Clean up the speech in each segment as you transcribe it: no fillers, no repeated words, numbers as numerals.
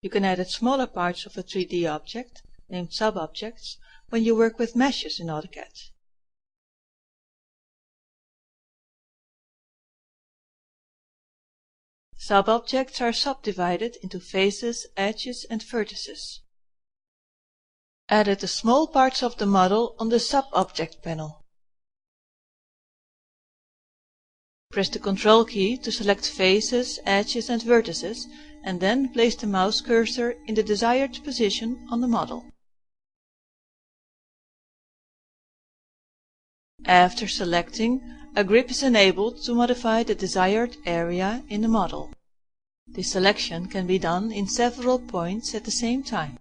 You can edit smaller parts of a 3D object, named subobjects, when you work with meshes in AutoCAD. Subobjects are subdivided into faces, edges and vertices. Edit the small parts of the model on the Subobject panel. Press the Ctrl key to select faces, edges and vertices, and then place the mouse cursor in the desired position on the model. After selecting, a grip is enabled to modify the desired area in the model. This selection can be done in several points at the same time.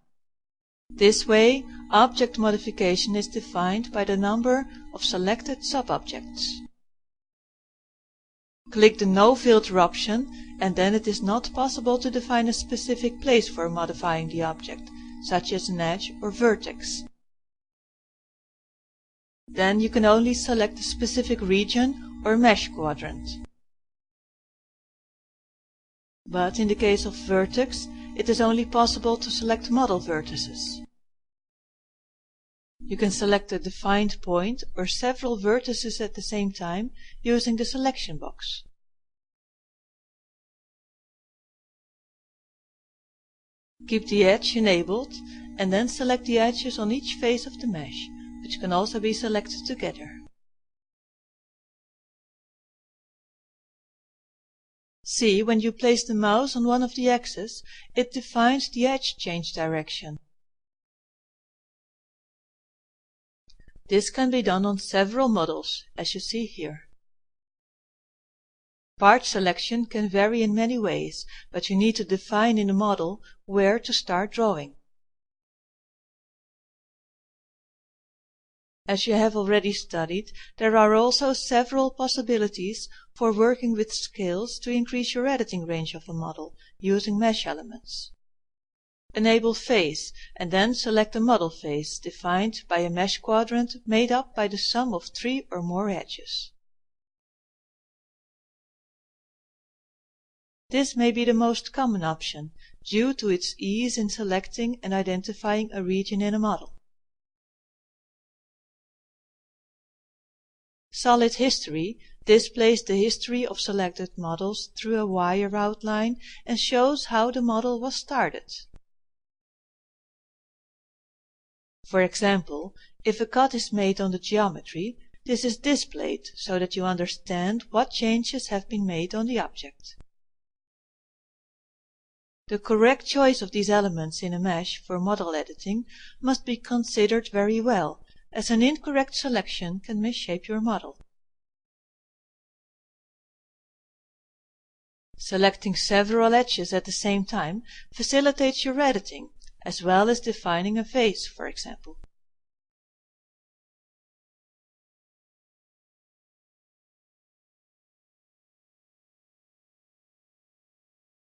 This way, object modification is defined by the number of selected subobjects. Click the No Filter option, and then it is not possible to define a specific place for modifying the object, such as an edge or vertex. Then you can only select a specific region or mesh quadrant. But in the case of vertex, it is only possible to select model vertices. You can select a defined point or several vertices at the same time using the selection box. Keep the edge enabled and then select the edges on each face of the mesh, which can also be selected together. See, when you place the mouse on one of the axes, it defines the edge change direction. This can be done on several models, as you see here. Part selection can vary in many ways, but you need to define in the model where to start drawing. As you have already studied, there are also several possibilities for working with scales to increase your editing range of a model using mesh elements. Enable Face and then select a model face defined by a mesh quadrant made up by the sum of 3 or more edges. This may be the most common option due to its ease in selecting and identifying a region in a model. Solid History displays the history of selected models through a wire outline and shows how the model was started. For example, if a cut is made on the geometry, this is displayed so that you understand what changes have been made on the object. The correct choice of these elements in a mesh for model editing must be considered very well, as an incorrect selection can misshape your model. Selecting several edges at the same time facilitates your editing, as well as defining a face, for example.